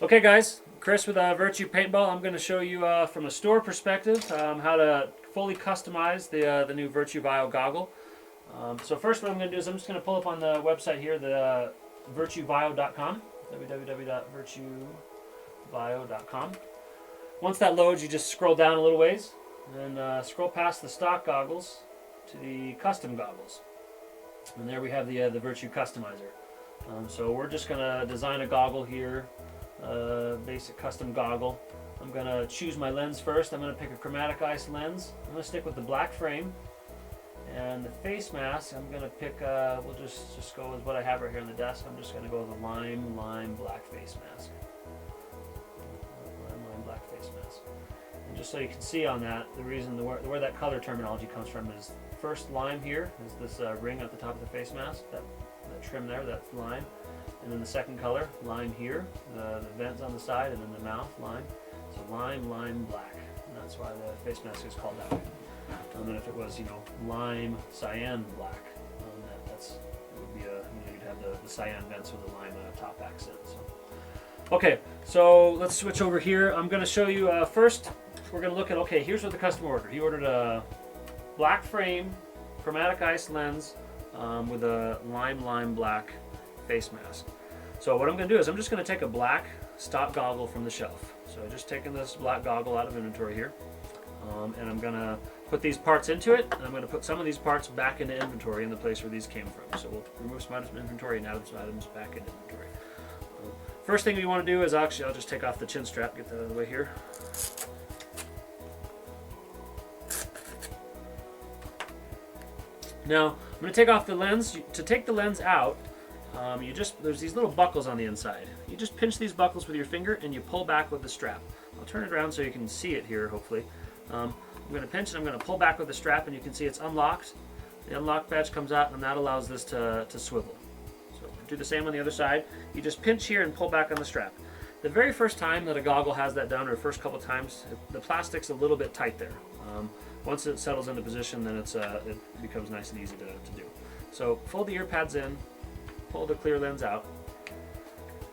Okay guys, Chris with Virtue Paintball. I'm going to show you from a store perspective how to fully customize the new Virtue VIO goggle. So first what I'm going to do is I'm just going to pull up on the website here, the virtuevio.com, www.virtuevio.com. Once that loads, you just scroll down a little ways and scroll past the stock goggles to the custom goggles. And there we have the Virtue Customizer. So we're just going to design a goggle here. Basic custom goggle. I'm going to choose my lens first. I'm going to pick a chromatic ice lens. I'm going to stick with the black frame. And the face mask, I'm going to pick, we'll just go with what I have right here on the desk. I'm just going to go with a lime black face mask. Lime black face mask. And just so you can see on that, the reason where that color terminology comes from is first lime here is this ring at the top of the face mask, that trim there, that's lime. And then the second color, lime here, the vents on the side, and then the mouth, lime. So lime black. And that's why the face mask is called that way. And then if it was, lime cyan black, it would be you'd have the cyan vents with the lime top accent. So. Okay, so let's switch over here. I'm going to show you first, we're going to look at, okay, here's what the customer ordered. He ordered a black frame, chromatic ice lens with a lime black face mask. So what I'm going to do is I'm just going to take a black stock goggle from the shelf. So I've just taken this black goggle out of inventory here, and I'm going to put these parts into it, and I'm going to put some of these parts back into inventory in the place where these came from. So we'll remove some items from inventory and add some items back into inventory. First thing we want to do is I'll just take off the chin strap, get that out of the way here. Now I'm going to take off the lens. To take the lens out, there's these little buckles on the inside. You just pinch these buckles with your finger and you pull back with the strap. I'll turn it around so you can see it here, hopefully. I'm going to pinch and I'm going to pull back with the strap, and you can see it's unlocked. The unlock badge comes out, and that allows this to swivel. So do the same on the other side. You just pinch here and pull back on the strap. The very first time that a goggle has that done, or the first couple times, the plastic's a little bit tight there. Once it settles into position, then it becomes nice and easy to do. So fold the ear pads in, pull the clear lens out.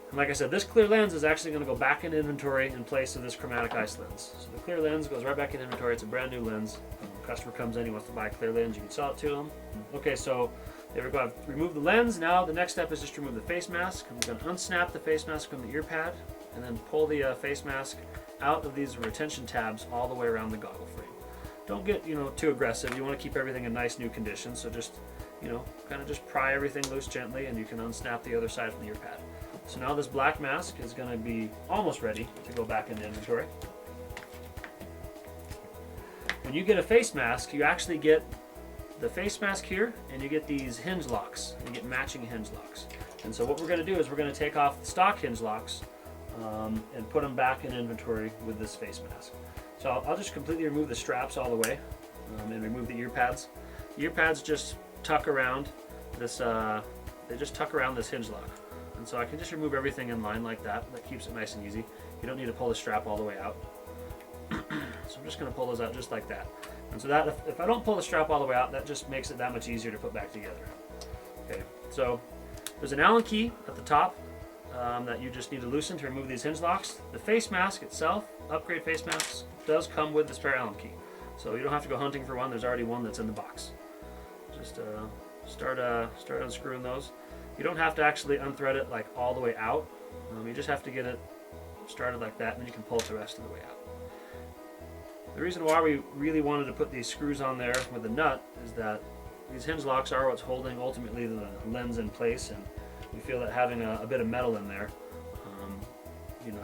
And like I said, this clear lens is actually going to go back in inventory in place of this chromatic ice lens. So the clear lens goes right back in inventory. It's a brand new lens. When the customer comes in, he wants to buy a clear lens, you can sell it to them. Okay, so there we go. I've removed the lens. Now the next step is just to remove the face mask. I'm going to unsnap the face mask from the ear pad and then pull the face mask out of these retention tabs all the way around the goggle frame. Don't get too aggressive. You want to keep everything in nice new condition. So just kind of just pry everything loose gently, and you can unsnap the other side from the ear pad. So now this black mask is going to be almost ready to go back into inventory. When you get a face mask, you actually get the face mask here, and you get these hinge locks. You get matching hinge locks. And so what we're going to do is we're going to take off the stock hinge locks and put them back in inventory with this face mask. So I'll just completely remove the straps all the way and remove the ear pads. The ear pads just tuck around this. They just tuck around this hinge lock. And so I can just remove everything in line like that. That keeps it nice and easy. You don't need to pull the strap all the way out. So I'm just going to pull those out just like that. And so that if I don't pull the strap all the way out, that just makes it that much easier to put back together. Okay, so there's an Allen key at the top that you just need to loosen to remove these hinge locks. The face mask itself, upgrade face masks, does come with the spare Allen key. So you don't have to go hunting for one. There's already one that's in the box. Just start unscrewing those. You don't have to actually unthread it like all the way out. You just have to get it started like that, and then you can pull it the rest of the way out. The reason why we really wanted to put these screws on there with a nut is that these hinge locks are what's holding ultimately the lens in place, and we feel that having a bit of metal in there,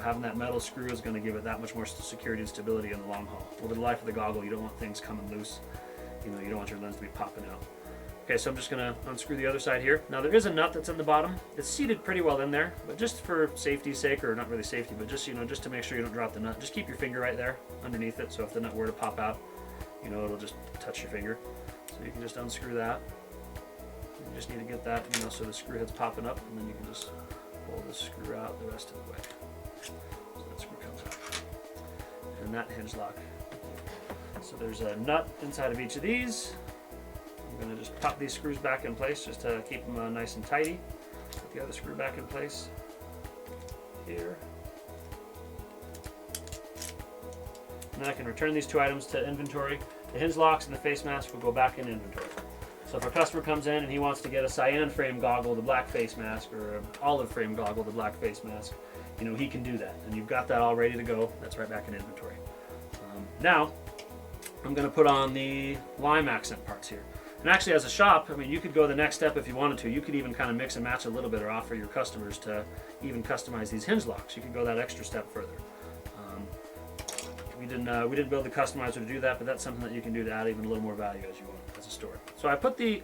having that metal screw is going to give it that much more security and stability in the long haul. Over the life of the goggle, you don't want things coming loose. You don't want your lens to be popping out. Okay, so I'm just going to unscrew the other side here. Now there is a nut that's in the bottom. It's seated pretty well in there, but just for safety's sake, or not really safety, but just just to make sure you don't drop the nut, just keep your finger right there underneath it. So if the nut were to pop out, it'll just touch your finger. So you can just unscrew that. You just need to get that, so the screw head's popping up, and then you can just pull the screw out the rest of the way. So that screw comes out, and that hinge lock. So there's a nut inside of each of these. I'm going to just pop these screws back in place just to keep them nice and tidy. Put the other screw back in place here. and then I can return these 2 items to inventory. The hinge locks and the face mask will go back in inventory. So if a customer comes in and he wants to get a cyan frame goggle, the black face mask, or an olive frame goggle, the black face mask, he can do that. And you've got that all ready to go. That's right back in inventory. Now, I'm going to put on the lime accent parts here. And actually, as a shop, I mean, you could go the next step if you wanted to. You could even kind of mix and match a little bit, or offer your customers to even customize these hinge locks. You could go that extra step further. We didn't build the customizer to do that, but that's something that you can do to add even a little more value as you want as a store. So I put the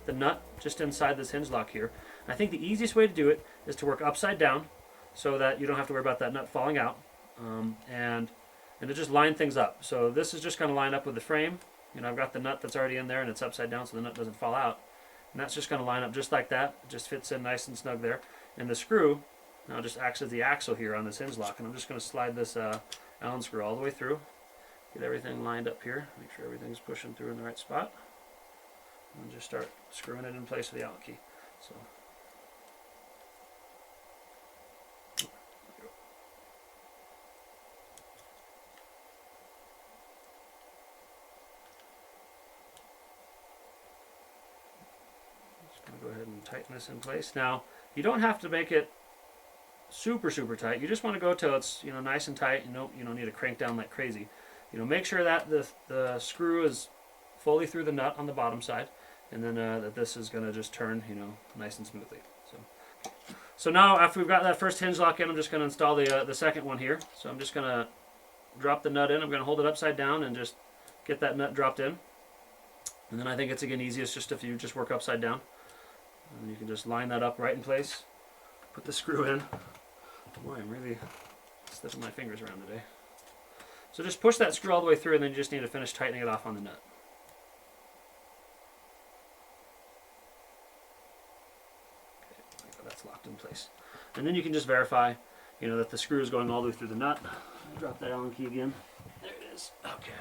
nut just inside this hinge lock here. And I think the easiest way to do it is to work upside down, so that you don't have to worry about that nut falling out, and to just line things up. So this is just going to line up with the frame. I've got the nut that's already in there, and it's upside down so the nut doesn't fall out. And that's just going to line up just like that. It just fits in nice and snug there. And the screw now just acts as the axle here on this hinge lock. And I'm just going to slide this Allen screw all the way through. Get everything lined up here. Make sure everything's pushing through in the right spot. And just start screwing it in place with the Allen key. So. Go ahead and tighten this in place. Now, you don't have to make it super tight. You just want to go till it's nice and tight. You don't need to crank down like crazy. Make sure that the screw is fully through the nut on the bottom side, and then that this is going to just turn nice and smoothly. So now after we've got that first hinge lock in, I'm just going to install the second one here. So I'm just going to drop the nut in. I'm going to hold it upside down and just get that nut dropped in. And then I think it's again easiest just if you just work upside down. And you can just line that up right in place. Put the screw in. Boy, I'm really slipping my fingers around today. So just push that screw all the way through, and then you just need to finish tightening it off on the nut. Okay, that's locked in place. And then you can just verify, that the screw is going all the way through the nut. Drop that Allen key again. There it is. Okay.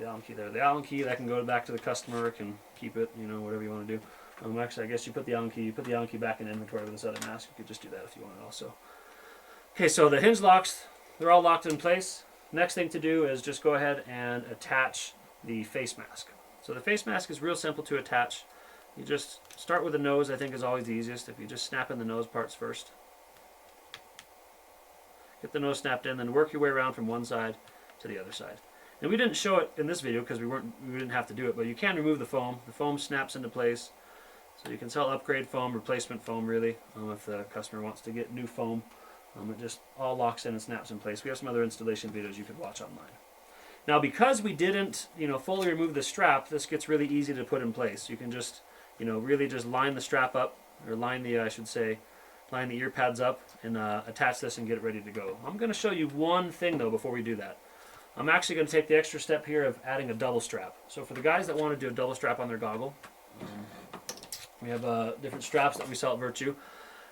The Allen key there. The Allen key that can go back to the customer, can keep it, whatever you want to do. Actually, I guess you put the Allen key back in inventory with this other mask. You could just do that if you wanted also. Okay, so the hinge locks, they're all locked in place. Next thing to do is just go ahead and attach the face mask. So the face mask is real simple to attach. You just start with the nose, I think is always the easiest. If you just snap in the nose parts first. Get the nose snapped in, then work your way around from one side to the other side. And we didn't show it in this video because we didn't have to do it, but you can remove the foam. The foam snaps into place. So you can sell upgrade foam, replacement foam really, if the customer wants to get new foam. It just all locks in and snaps in place. We have some other installation videos you could watch online. Now because we didn't fully remove the strap, this gets really easy to put in place. You can just really just line the strap up, or line the ear pads up, and attach this and get it ready to go. I'm going to show you one thing though before we do that. I'm actually going to take the extra step here of adding a double strap. So for the guys that want to do a double strap on their goggle, we have different straps that we sell at Virtue.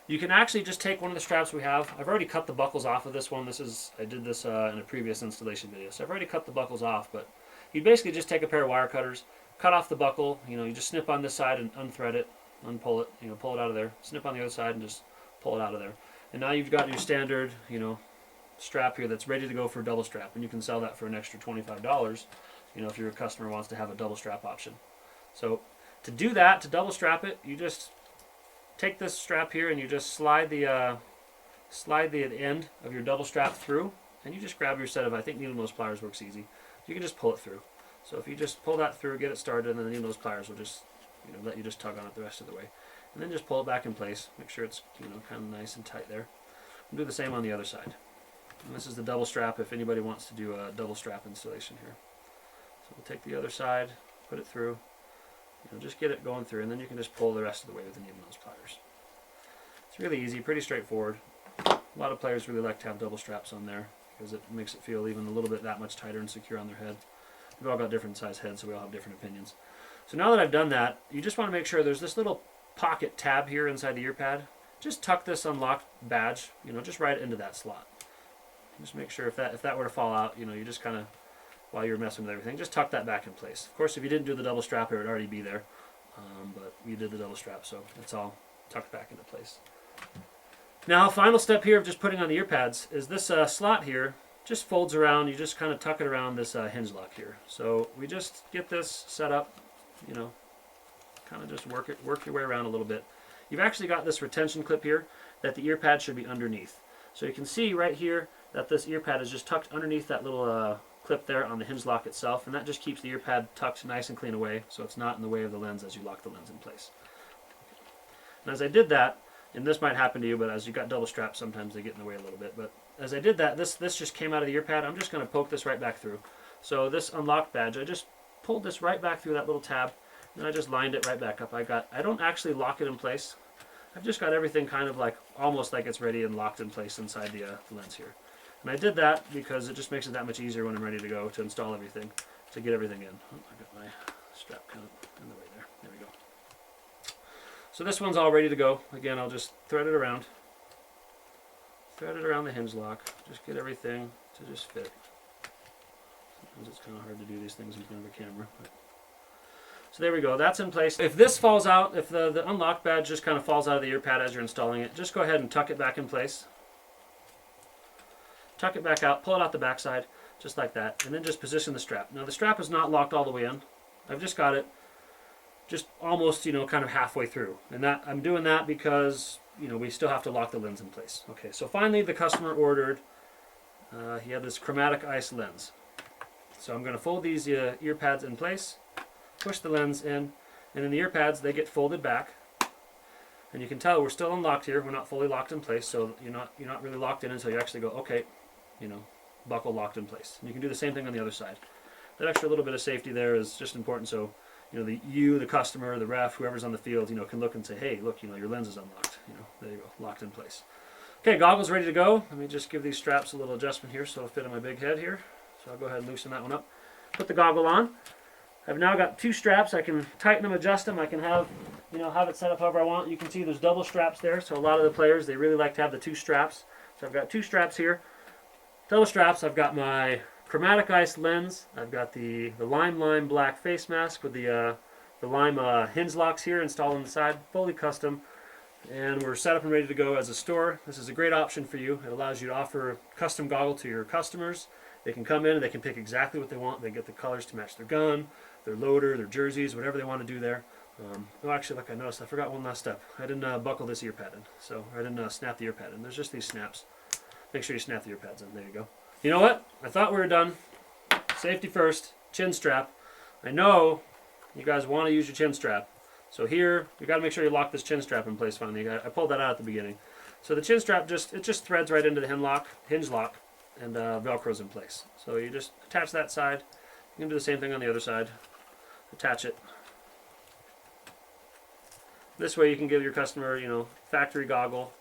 You can actually just take one of the straps we have. I've already cut the buckles off of this one. I did this in a previous installation video. So I've already cut the buckles off, but you basically just take a pair of wire cutters, cut off the buckle, you just snip on this side and unthread it, unpull it, pull it out of there. Snip on the other side and just pull it out of there. And now you've got your standard, strap here that's ready to go for a double strap. And you can sell that for an extra $25, if your customer wants to have a double strap option. So to do that, to double strap it, you just take this strap here and you just slide the end of your double strap through, and you just grab your set of, I think needle nose pliers works easy. You can just pull it through. So if you just pull that through, get it started, and then the needle nose pliers will just let you just tug on it the rest of the way. And then just pull it back in place. Make sure it's kind of nice and tight there. And do the same on the other side. And this is the double strap if anybody wants to do a double strap installation here. So we'll take the other side, put it through. Just get it going through, and then you can just pull the rest of the way with the needle nose pliers. It's really easy, pretty straightforward. A lot of players really like to have double straps on there because it makes it feel even a little bit that much tighter and secure on their head. We've all got different size heads, so we all have different opinions. So now that I've done that, you just want to make sure there's this little pocket tab here inside the ear pad. Just tuck this unlocked badge, just right into that slot. Just make sure if that were to fall out, you just kind of, while you're messing with everything, just tuck that back in place. Of course, if you didn't do the double strap, it would already be there. But we did the double strap, so it's all tucked back into place. Now, final step here of just putting on the ear pads is this slot here just folds around. You just kind of tuck it around this hinge lock here. So we just get this set up, you know, kind of just work your way around a little bit. You've actually got this retention clip here that the ear pad should be underneath. So you can see right here that this ear pad is just tucked underneath that little clip there on the hinge lock itself, and that just keeps the ear pad tucked nice and clean away, so it's not in the way of the lens as you lock the lens in place. And as I did that, and this might happen to you, but as you got double straps, sometimes they get in the way a little bit. But as I did that, this just came out of the ear pad. I'm just going to poke this right back through. So this unlocked badge, I just pulled this right back through that little tab, and I just lined it right back up. I don't actually lock it in place. I've just got everything kind of like almost like it's ready and locked in place inside the lens here. And I did that because it just makes it that much easier when I'm ready to go to install everything, to get everything in. Oh, I got my strap kind of in the way there. There we go. So this one's all ready to go. Again, I'll just thread it around the hinge lock. Just get everything to just fit. Sometimes it's kind of hard to do these things in front of a camera. But. So there we go, that's in place. If this falls out, if the unlock badge just kind of falls out of the ear pad as you're installing it, just go ahead and tuck it back in place. Tuck it back out, pull it out the back side, just like that, and then just position the strap. Now the strap is not locked all the way in. I've just got it just almost, you know, kind of halfway through. And that I'm doing that because, you know, we still have to lock the lens in place. Okay, so finally the customer ordered, he had this chromatic ice lens. So I'm going to fold these ear pads in place, push the lens in, and then the ear pads, they get folded back. And you can tell we're still unlocked here. We're not fully locked in place, so you're not really locked in until you actually go, okay, you know, buckle locked in place. And you can do the same thing on the other side. That extra little bit of safety there is just important, so you know the customer, the ref, whoever's on the field, you know, can look and say, hey, look, you know, your lens is unlocked. You know, there you go, locked in place. Okay, goggles ready to go. Let me just give these straps a little adjustment here so it'll fit on my big head here. So I'll go ahead and loosen that one up. Put the goggle on. I've now got two straps. I can tighten them, adjust them. I can have it set up however I want. You can see there's double straps there. So a lot of the players, they really like to have the two straps. So I've got two straps here. Double straps. I've got my chromatic ice lens. I've got the lime black face mask with the lime hinge locks here installed on the side, fully custom. And we're set up and ready to go as a store. This is a great option for you. It allows you to offer a custom goggle to your customers. They can come in and they can pick exactly what they want. They get the colors to match their gun, their loader, their jerseys, whatever they want to do there. Oh, actually, look, I noticed I forgot one last step. I didn't buckle this ear pad in, so I didn't snap the ear pad in. There's just these snaps. Make sure you snap the ear pads in. There you go. You know what? I thought we were done. Safety first. Chin strap. I know you guys want to use your chin strap. So here, you got to make sure you lock this chin strap in place finally. I pulled that out at the beginning. So the chin strap just threads right into the hinge lock, and Velcro's in place. So you just attach that side. You can do the same thing on the other side. Attach it. This way you can give your customer, you know, factory goggle,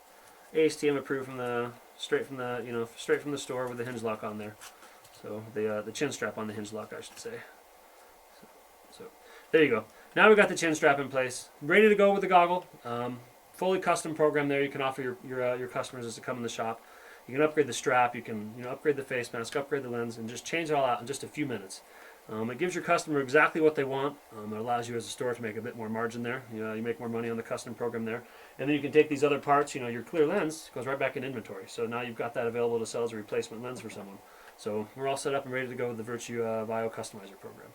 ASTM approved straight from the store with the hinge lock on there. So the chin strap on the hinge lock, I should say. So there you go. Now we've got the chin strap in place, ready to go with the goggle. Fully custom program there. You can offer your customers as they come in the shop. You can upgrade the strap. You can upgrade the face mask, upgrade the lens, and just change it all out in just a few minutes. It gives your customer exactly what they want. It allows you as a store to make a bit more margin there. You make more money on the custom program there. And then you can take these other parts, your clear lens goes right back in inventory. So now you've got that available to sell as a replacement lens for someone. So we're all set up and ready to go with the Virtue VIO Customizer program.